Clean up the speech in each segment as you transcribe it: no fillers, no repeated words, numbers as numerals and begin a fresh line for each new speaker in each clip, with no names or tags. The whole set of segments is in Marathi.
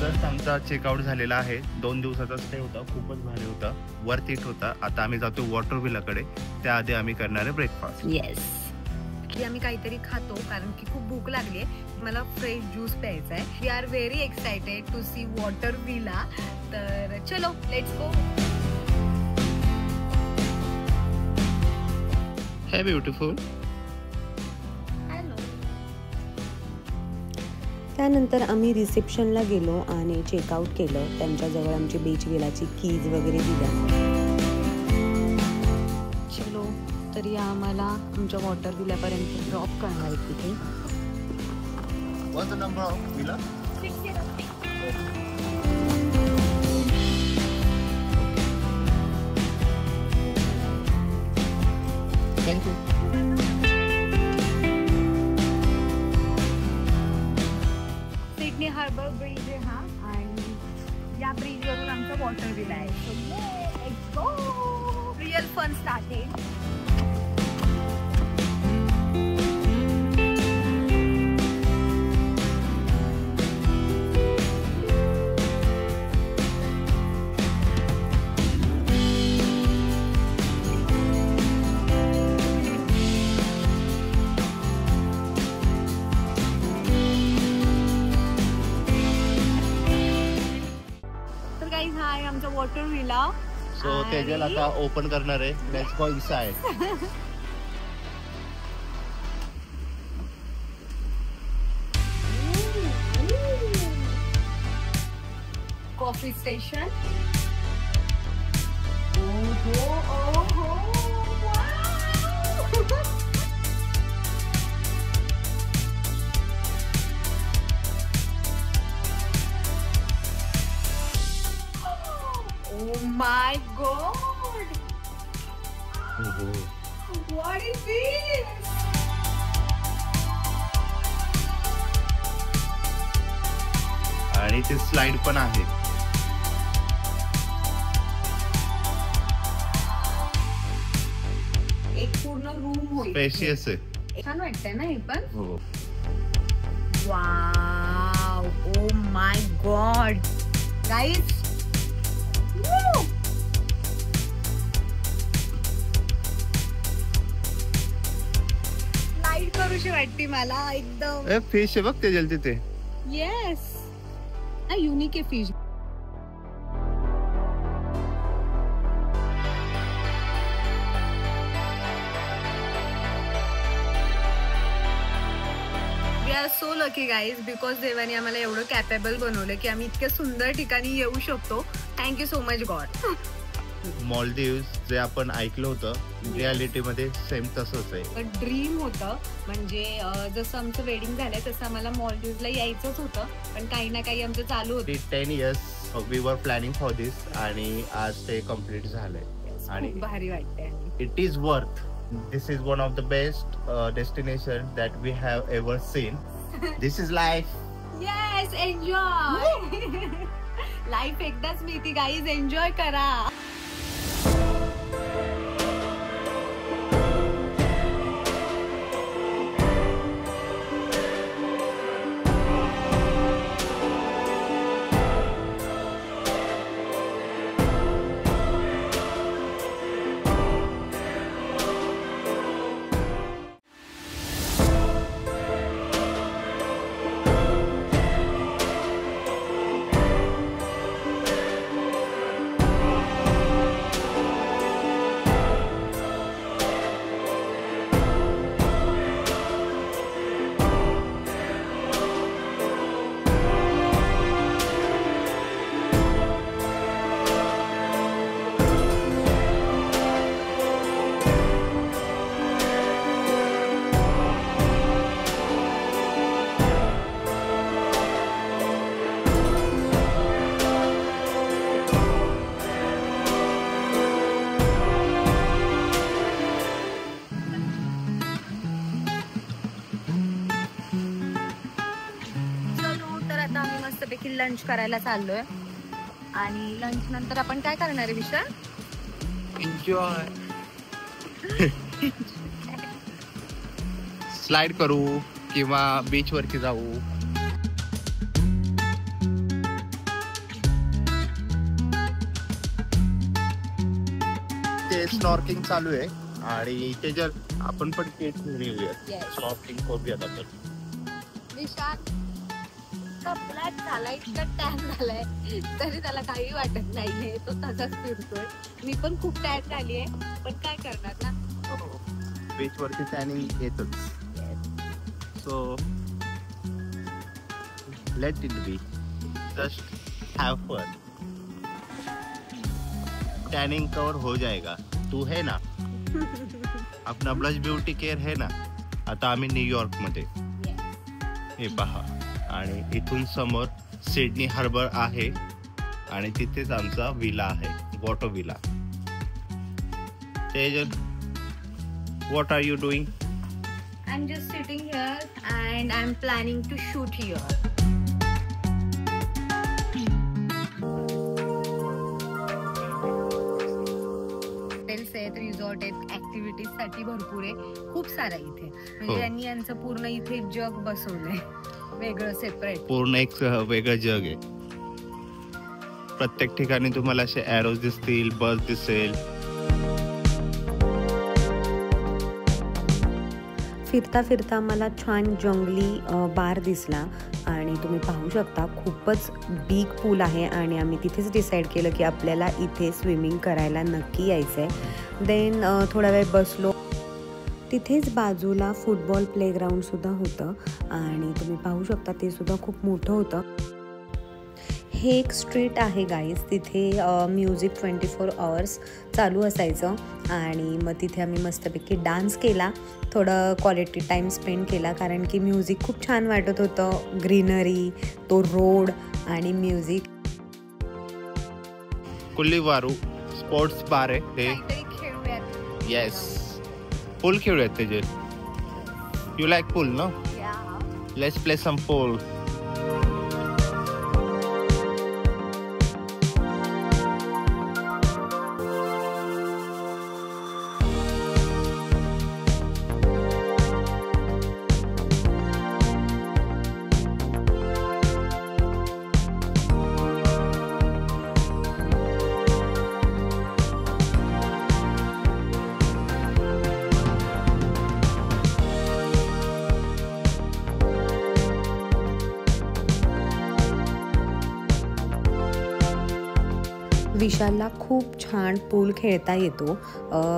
जस्ट आमचा चेकआउट झालेला आहे. 2 दिवसाचा स्टे होता, खूपच भारी होता, वर्थ इट होता. आता आम्ही जातो वॉटर व्हिलाकडे, त्याआधी आम्ही करणार आहे ब्रेकफास्ट.
येस, की आम्ही काहीतरी खातो कारण की खूप भूक लागली आहे. मला फ्रेश ज्यूस प्यायचा आहे. We are very excited to see water villa. तर चलो लेट्स गो.
हे ब्युटिफुल.
त्यानंतर आम्ही रिसेप्शनला गेलो आणि चेकआउट केलं. त्यांच्याजवळ आमची बीच व्हिलाची कीज वगैरे दिल्या.
चलो, तरी आम्हाला आमच्या वॉटर व्हिलापर्यंत ड्रॉप करणार आहे तिथे.
What's the number of villa?
606.
Thank you.
Sydney Harbour Bridge आहे हा, आणि या ब्रिजवरून आमचा वॉटर व्हिला आहे. So let's go. Real fun started. हा आहे आमचा वॉटर व्हिला.
सो तेजल आता ओपन करणार आहे. Let's go inside.
Coffee station. ओहो ओहो, oh my god! What is this?
आणि ते स्लाइड पण आहे.
एक पूर्ण रूम होईल.
स्पेशियस आहे.
छान वाटतंय ना हे पण.
हो.
Wow, oh my god guys. Light करूशी वाटते मला एकदम.
फिश आहे बघ तेजल तिथे.
येस, युनिक आहे fish. We are so lucky guys, because देवाने आम्हाला एवढं कॅपेबल बनवलं की आम्ही इतक्या सुंदर ठिकाणी येऊ शकतो. Thank you so much God.
Maldives जे आपण ऐकलं होतं, रियालिटी मध्ये सेम तसंच आहे.
ड्रीम होतं, म्हणजे जसं आमचं वेडिंग झालंय तसं आम्हाला मॉलदीव्सला यायचंच होतं, पण काही ना काही आमचं चालू होतं.
10 years we were planning for this, आणि आज ते कम्प्लीट झालंय. आणि
भारी वाटतंय.
It is worth. This is one of the best destination that we have ever seen. This is life.
Yes, enjoy. Life एकदाच मिळते गाईज, एन्जॉय करा. मस्तपैकी लंच करायला चाललोय आणि लंच नंतर आपण काय करणार आहे विशाल?
एन्जॉय. स्लाइड करू किंवा बीच वरती जाऊ. इथे स्नॉर्किंग चालू आहे आणि इथे जर आपण पण किट घेऊन येऊया,
Yes.
स्नॉर्किंग करूयात आपण.
विशाल इतका ब्लॅक झालाय, इतका टॅन झालाय, तरी त्याला काही वाटत नाहीये, तो तसाच फिरतोय. मी पण खूप टॅन झालीये, पण काय करणार ना.
बीच वरती टॅनिंग येतच. So let it be, just have fun. Tanning cover हो जाएगा. तू है ना, अपना ब्लश ब्युटी केअर है ना. आता आम्ही न्यूयॉर्क मध्ये, हे पहा, आणि इथून समोर सिडनी हार्बर आहे आणि तिथेच आमचा विला आहे, water villa. Tejal, what are you doing?
I'm just sitting here and I'm planning to shoot here. Hotels आहेत, रिसॉर्ट आहेत, ऍक्टिव्हिटीज साठी भरपूर आहे, खूप सारा इथे. म्हणजे
हो.
त्यांनी यांचं पूर्ण इथे जग बसवलंय, वेगळं सेपरेट.
पूर्ण एक वेगळं जग आहे. प्रत्येक ठिकाणी तुम्हाला असे एरोज दिसतील, बस दिसेल.
फिरता फिरता मला छान जंगली बार दिसला आणि तुम्ही पाहू शकता खूपच बिग पूल आहे आणि आम्ही तिथेच डिसाईड केलं की आपल्याला इथे स्विमिंग करायला नक्की यायचं आहे. देन थोडा वेळ बसलो. तिथेच बाजूला फुटबॉल प्लेग्राऊंडसुद्धा होतं आणि तुम्ही पाहू शकता ते सुद्धा खूप मोठं होतं. हे एक स्ट्रीट आहे गाईज, तिथे म्युझिक 24 आवर्स चालू असायचं आणि मग तिथे आम्ही मस्तपैकी डान्स केला, थोडं क्वालिटी टाईम स्पेंड केला कारण की म्युझिक खूप छान वाटत होतं. ग्रीनरी, तो रोड आणि म्युझिक.
कुल्लीवारू स्पोर्ट्स बार आहे ते.
काहीतरी खेळूयात.
येस, पूल खेळूयात तेजल. यू लाईक पूल ना? लेट्स प्ले सम पूल.
विशालला खूप छान पूल खेळता येतो.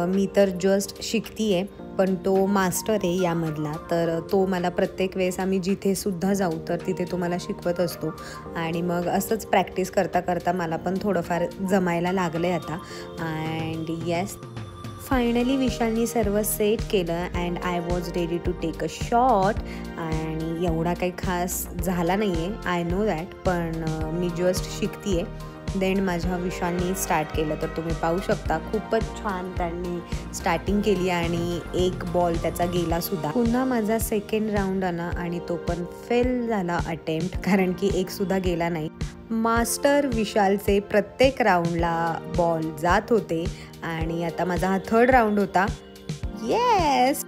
मी तर जस्ट शिकतीये, पण तो मास्टर आहे यामधला, तर तो मला प्रत्येक वेळेस आम्ही जिथे सुद्धा जाऊ तर तिथे तो मला शिकवत असतो आणि मग असंच प्रॅक्टिस करता करता मला पण थोडंफार जमायला लागलं आहे आता. अँड येस, फायनली विशालनी सर्व सेट केलं and I was ready to take a shot. आणि एवढा काही खास झाला नाही आहे, आय नो दॅट, पण मी जस्ट शिकतीये. देन माझ्या विशालनी स्टार्ट केलं तर तुम्ही पाहू शकता खूपच छान त्यांनी स्टार्टिंग केली आणि एक बॉल त्याचा गेलासुद्धा. पुन्हा माझा सेकंड राऊंड आला आणि तो पण फेल झाला अटेम्प्ट, कारण की एकसुद्धा गेला नाही. मास्टर विशालचे प्रत्येक राऊंडला बॉल जात होते आणि आता माझा हा थर्ड राऊंड होता. येस,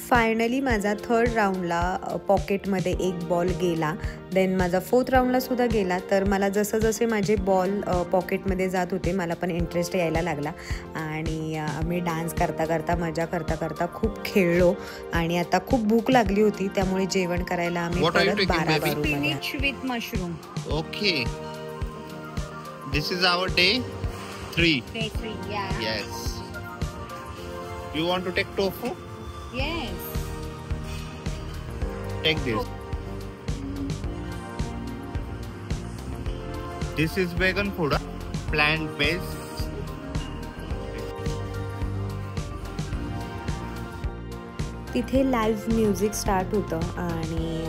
फायनली माझा थर्ड राऊंडला पॉकेटमध्ये एक बॉल गेला. देन माझा फोर्थ राऊंडला सुद्धा गेला. तर मला जसं जसे माझे बॉल पॉकेटमध्ये जात होते मला पण इंटरेस्ट यायला लागला आणि आम्ही डान्स करता करता, मजा करता करता खूप खेळलो आणि आता खूप भूक लागली होती, त्यामुळे जेवण करायला आम्ही परत 12
spinach with mushroom.
Okay, this is our day 3.
Day 3, yeah.
Yes. You want to take tofu?
Yes.
Take this. This is vegan food, plant based.
तिथे लाईव्ह म्युझिक स्टार्ट होतं आणि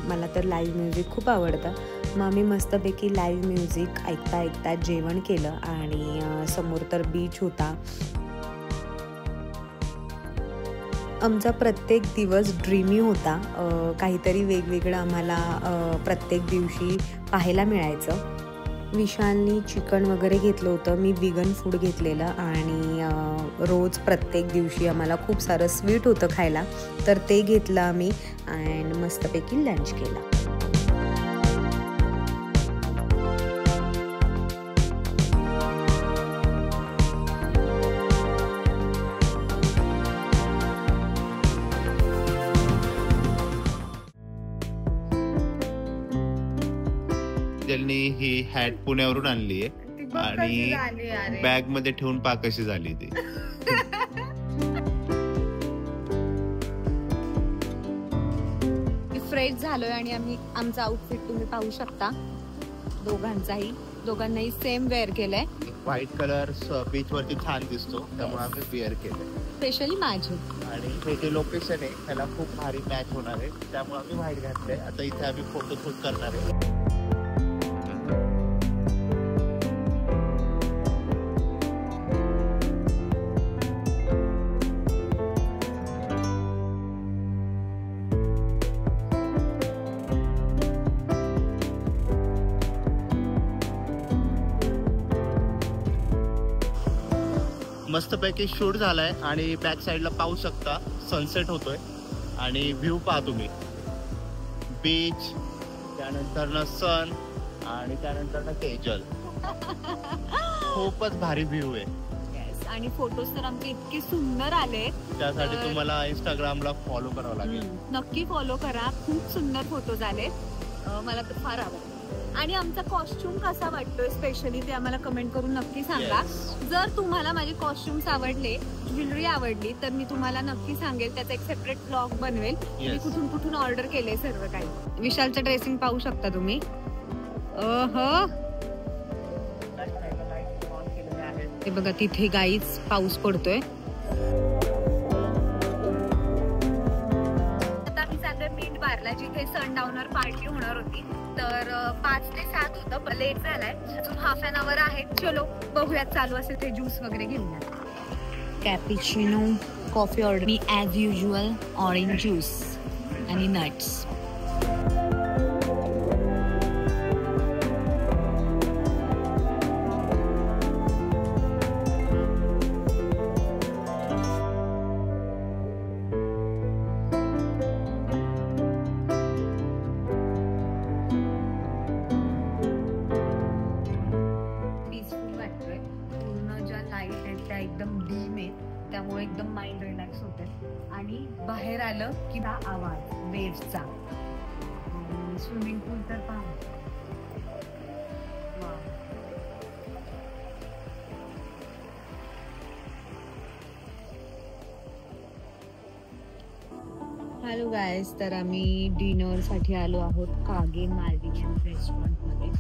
मला तर लाईव्ह म्युझिक खूप आवडतं. मग मी मस्तपैकी लाईव्ह म्युझिक ऐकता ऐकता जेवण केलं आणि समोर तर बीच होता. आमचा प्रत्येक दिवस ड्रीमी होता. काहीतरी वेगवेगळं आम्हाला प्रत्येक दिवशी पाहायला मिळायचं. विशालनी चिकन वगैरे घेतलं होतं, मी विगन फूड घेतलेलं आणि रोज प्रत्येक दिवशी आम्हाला खूप सारं स्वीट होतं खायला, तर ते घेतलं आम्ही अँड मस्तपैकी लंच केला.
त्यांनी ही हॅट पुण्यावरून आणली आहे
ती बघ कशी
आणि
झाली अरे.
बॅग मध्ये ठेवून पा कशी झाली ती.
फ्रेश झालोय आणि आम्ही आमचा आउटफिट तुम्ही पाहू शकता, दोघांनाही सेम वेअर केलंय.
व्हाईट कलर बीच वरती छान दिसतो त्यामुळे आम्ही वेअर केलंय.
स्पेशली माझी.
आणि हे जे लोकेशन आहे त्याला खूप भारी मॅच होणार आहे त्यामुळे आम्ही व्हाईट घातलंय. आता इथे आम्ही फोटोशूट करणार आहे. मस्तपैकी शूट झालाय आणि बॅक साईडला पाहू शकता सनसेट होतोय आणि व्ह्यू पहा तुम्ही. बीच, त्यानंतर ना सन आणि त्यानंतर ना केजल. खूपच भारी व्ह्यू आहे.
आणि फोटोज तर आमचे इतके सुंदर आले.
त्यासाठी तुम्हाला इंस्टाग्रामला फॉलो करावं लागेल.
नक्की फॉलो करा. खूप सुंदर फोटोज आले. मला तर फार आवडलं. आणि आमचा कॉस्ट्युम कसा वाटतोय स्पेशली ते आम्हाला कमेंट करून नक्की सांगा. जर तुम्हाला माझे कॉस्ट्युम्स आवडले, ज्वेलरी आवडली तर मी तुम्हाला नक्की सांगेल. त्याचा एक सेपरेट ब्लॉग बनवेल. मी कुठून कुठून ऑर्डर केले सर्व काही. विशालचं ड्रेसिंग पाहू शकता तुम्ही. हे बघा तिथे गाईज पाऊस पडतोय. आता मी चाललोय मिंट बारला जिथे सनडाऊनर पार्टी होणार होती. तर 5 ते 7 होतं, लेट झालाय. अजून हाफ एन आवर आहे. चलो बघूयात चालू असेल ते ज्यूस वगैरे घेऊन. Cappuccino coffee order. मी ॲज युज्युअल ऑरेंज ज्यूस आणि नट्स. एकदम डीम आहे त्यामुळे एकदम माइंड रिलॅक्स होते. आणि बाहेर आलं की हा आवाज वेव्हचा. स्विमिंग पूल तर पहा. हॅलो गायस, तर आम्ही डिनर साठी आलो आहोत कागे मालदीव रेस्टॉरंट मध्ये.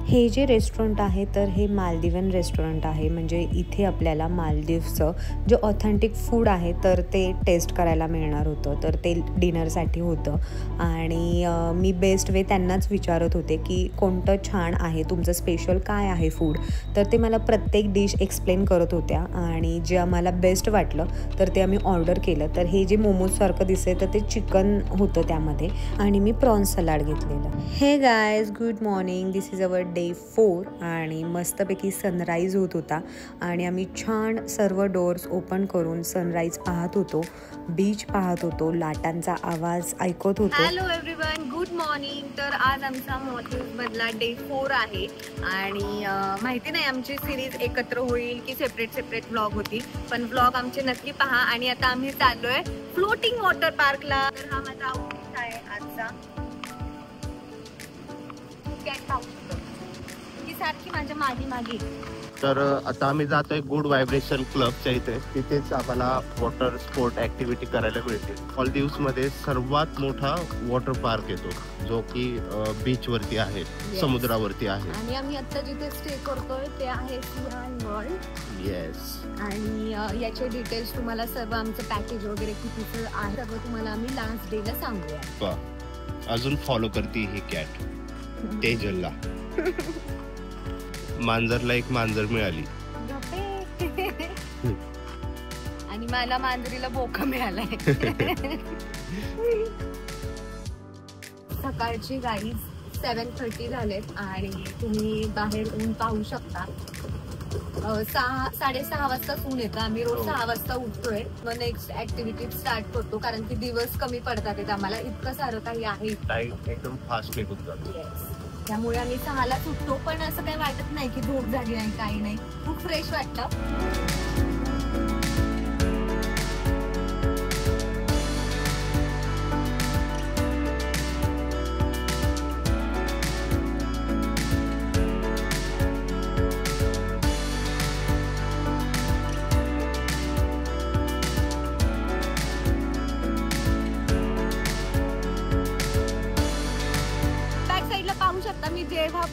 हे जे रेस्टॉरंट आहे तर हे मालदीवन रेस्टॉरंट आहे. म्हणजे इथे आपल्याला मालदीवचं जे ऑथेंटिक फूड आहे तर ते टेस्ट करायला मिळणार होतं. तर ते डिनरसाठी होतं आणि मी बेस्ट वे त्यांनाच विचारत होते की कोणतं छान आहे, तुमचं स्पेशल काय आहे फूड. तर ते मला प्रत्येक डिश एक्सप्लेन करत होत्या आणि जे आम्हाला बेस्ट वाटलं तर ते आम्ही ऑर्डर केलं. तर हे जे मोमोजसारखं दिसतंय तर ते चिकन होतं त्यामध्ये आणि मी प्रॉन्स सलाड घेतलेलं. हे guys, good morning. This is our day 4 आणि मस्तपैकी सनराईज होत होता आणि आम्ही छान सर्व डोअर्स ओपन करून सनराईज पाहत होतो, बीच पाहत होतो, लाटांचा आवाज ऐकत होतो.
Hello everyone, good morning. तर आज आमचा मॉर्निंग मधला डे 4 आहे आणि माहिती नाही आमची सिरीज एकत्र होईल की सेपरेट व्लॉग होती, पण व्लॉग आमचे नक्की पहा. आणि आता आम्ही चाललोय फ्लोटिंग वॉटर पार्कला. तर हा माझा आउटफिट आहे आजचा. सारखी माझ्या मागे.
तर आता आम्ही जातोय गुड व्हायब्रेशन क्लबच्या इथे. तिथेच आम्हाला वॉटर स्पोर्ट ऍक्टिव्हिटी करायला मिळते. मालदीव्स मध्ये सर्वात मोठा वॉटर पार्क येतो जो की बीच वरती आहे, समुद्रावरती आहे.
आणि आम्ही आता जिथे स्टे करतोय ते आहे सिहान वर्ल्ड.
येस.
आणि याचे डिटेल्स तुम्हाला सर्व आमचं पॅकेज वगैरे कितीचं आहे सगळं तुम्हाला आम्ही लास्ट डे ला सांगूया.
अजून फॉलो करते ही कॅट तेजलला. मांजरला एक मांजर मिळाली
आणि मला मांजरीला बोका मिळालाय. सकाळची गाईज 7:30 झालेत आणि तुम्ही बाहेर ऊन पाहू शकता. 6:30 वाजता ऊन येतं. आम्ही रोज 6 वाजता उठतोय. मग नेक्स्ट ऍक्टिव्हिटी स्टार्ट करतो कारण की दिवस कमी पडतात आम्हाला. इतकं सारं काही आहे.
टाइम एकदम फास्ट निघून जातो.
त्यामुळे आम्ही 6ला उठतो, पण असं काही वाटत नाही की झोप झाली नाही, काही नाही. खूप फ्रेश वाटतं.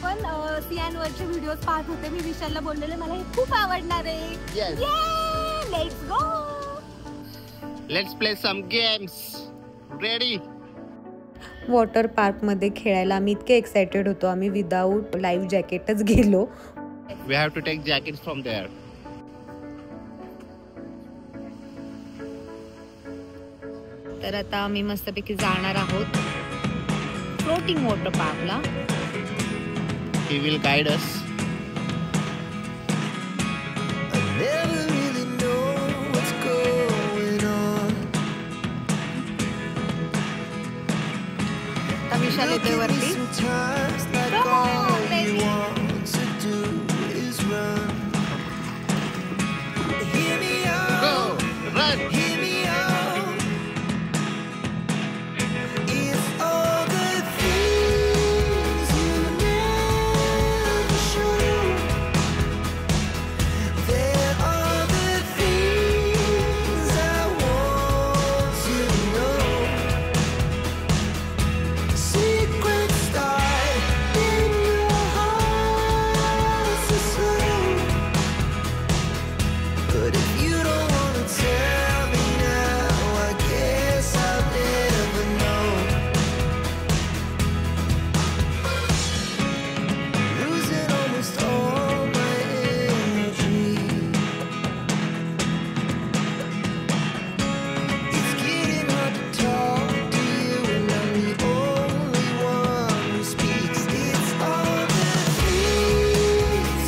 पण सियानवरचे व्हिडिओज पाहत होते. मी विशालला बोललेले मला हे खूप आवडणार आहे. Let's go,
let's play some games. Ready?
Water पार्कमध्ये खेळायला आम्ही इतके एक्सायटेड होतो, आम्ही विदाऊट लाईव्ह जॅकेटच गेलो.
We have to take jackets from there.
तर आता आम्ही मस्तपैकी जाणार आहोत फ्लोटिंग वॉटर पार्कला.
He will guide us.
Vishal येतोय वरती.
Go, run.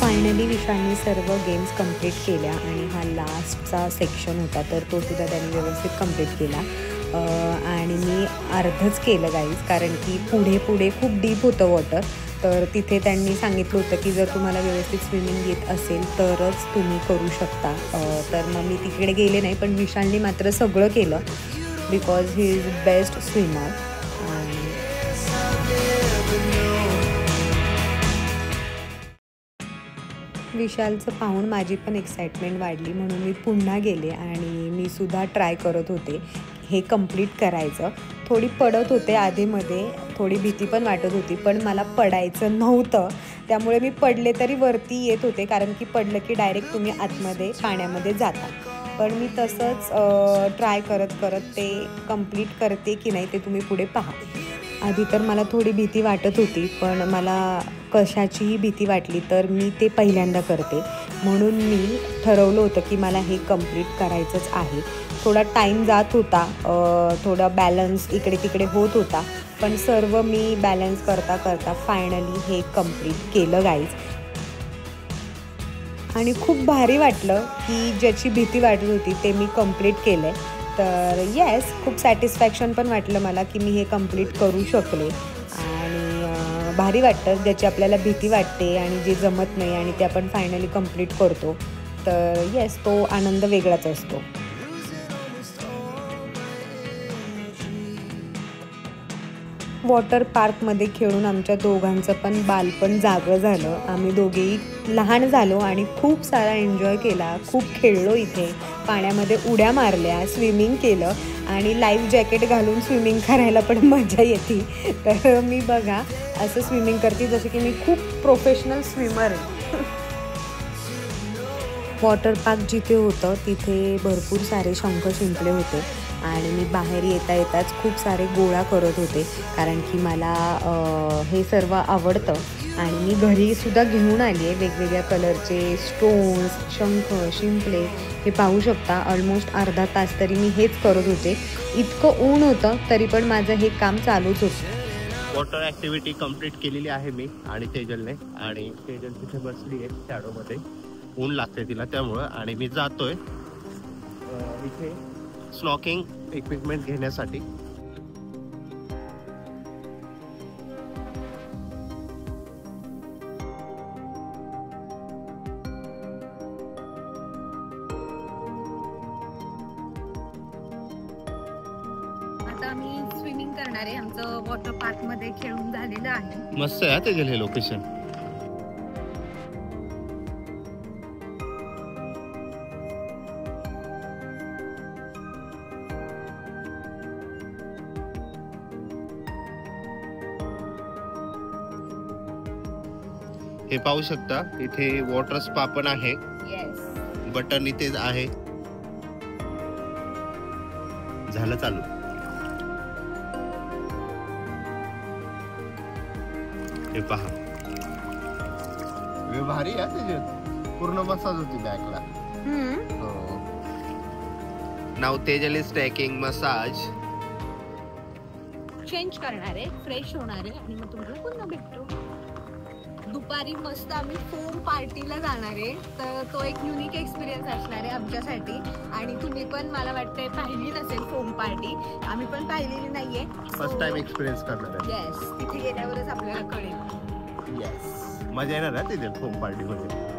फायनली विशालने सर्व गेम्स कंप्लीट केल्या आणि हा लास्टचा सेक्शन होता तर तो सुद्धा त्यांनी व्यवस्थित कंप्लीट केला. आणि मी अर्धच केलं गाईज, कारण की पुढे पुढे खूप डीप होतं वॉटर. तर तिथे त्यांनी सांगितलं होतं की जर तुम्हाला व्यवस्थित स्विमिंग येत असेल तरच तुम्ही करू शकता. तर मग मी तिकडे गेले नाही, पण विशालने मात्र सगळं केलं because he is best swimmer. विशालचं पाहून माझी पण एक्साइटमेंट वाढली, म्हणून मी पुन्हा गेले आणि मी सुद्धा ट्राय करत होते हे कंप्लीट करायचं. थोडी पडत होते आधीमध्ये, थोडी भीती पण वाटत होती, पण मला पडायचं नव्हतं. त्यामुळे मी पडले तरी वरती येत होते, कारण की पडलं की डायरेक्ट तुम्ही आतमध्ये पाण्यामध्ये जाता. पण मी तसंच ट्राय करत करत ते कंप्लीट करते की नाही ते तुम्ही पुढे पहा. आधी तर मला थोडी भीती वाटत होती, पण मला कशाचीही भीती वाटली तर मी ते पहिल्यांदा करते. म्हणून मी ठरवलं होतं की मला हे कंप्लीट करायचंच आहे. थोडा टाईम जात होता, थोडा बॅलन्स इकडे तिकडे होत होता, पण सर्व मी बॅलन्स करता करता फायनली हे कंप्लीट केलं गाईज. आणि खूप भारी वाटलं की ज्याची भीती वाटत होती ते मी कंप्लीट केलं आहे. तर येस, खूप सॅटिस्फॅक्शन पण वाटलं मला की मी हे कंप्लीट करू शकले. आणि भारी वाटतं ज्याची आपल्याला भीती वाटते आणि जे जमत नाही आणि ते आपण फायनली कंप्लीट करतो. तर येस, तो आनंद वेगळाच असतो. वॉटर पार्कमध्ये खेळून आमच्या दोघांचं पण बालपण जागं झालं. आम्ही दोघेही लहान झालो आणि खूप सारा एन्जॉय केला, खूप खेळलो. इथे पाण्यामध्ये उड्या मारल्या, स्विमिंग केलं आणि लाईव्ह जॅकेट घालून स्विमिंग करायला पण मजा येते. तर मी बघा असं स्विमिंग करते जसं की मी खूप प्रोफेशनल स्विमर आहे. वॉटर पार्क जिथे होतं तिथे भरपूर सारे शंख शिंपले होते आणि मी बाहेर येता येताच खूप सारे गोळा करत होते, कारण की मला हे सर्व आवडतं. आणि मी घरीसुद्धा घेऊन आली आहे वेगवेगळ्या कलरचे स्टोन्स, शंख शिंपले. हे पाहू शकता, ऑलमोस्ट अर्धा तास तरी मी हेच करत होते. इतकं ऊन होतं तरी पण माझं हे काम चालूच होतं.
वॉटर ॲक्टिव्हिटी कंप्लीट केलेली आहे मी आणि तेजलने. आणि तेजल तिथे बसली आहे शॅडोमध्ये, ऊन लागते तिला त्यामुळं. आणि मी जातोय इथे स्नॉकिंग इक्विपमेंट घेण्यासाठी.
आता आम्ही स्विमिंग करणार आहे. आमचं वॉटर पार्क मध्ये खेळून झालेलं आहे.
मस्त आहे तेजल हे लोकेशन. हे पाहू शकता इथे वॉटर स्पा पण आहे.
येस.
बटन इथेच आहे. झालं चालू. हे पहा, हे भारी आहे. त्याच्यात पूर्ण मसाज होती बॅकला. नाव Tejal is taking massage.
Change करणार आहे, फ्रेश होणार आहे आणि मग तुम्हाला पुन्हा भेटतो. दुपारी मस्त आम्ही फोम पार्टीला जाणार आहे, तर तो एक युनिक एक्सपिरियन्स असणार आहे आमच्यासाठी. आणि तुम्ही पण मला वाटतंय पाहिली नसेल फोम पार्टी, आम्ही पण पाहिलेली नाहीये.
फर्स्ट टाइम एक्सपिरियन्स करणार आहे.
येस, तिथे गेल्यावरच आपल्याला कळेल.
येस, मजा येणार आहे तिथे फोम पार्टी मध्ये.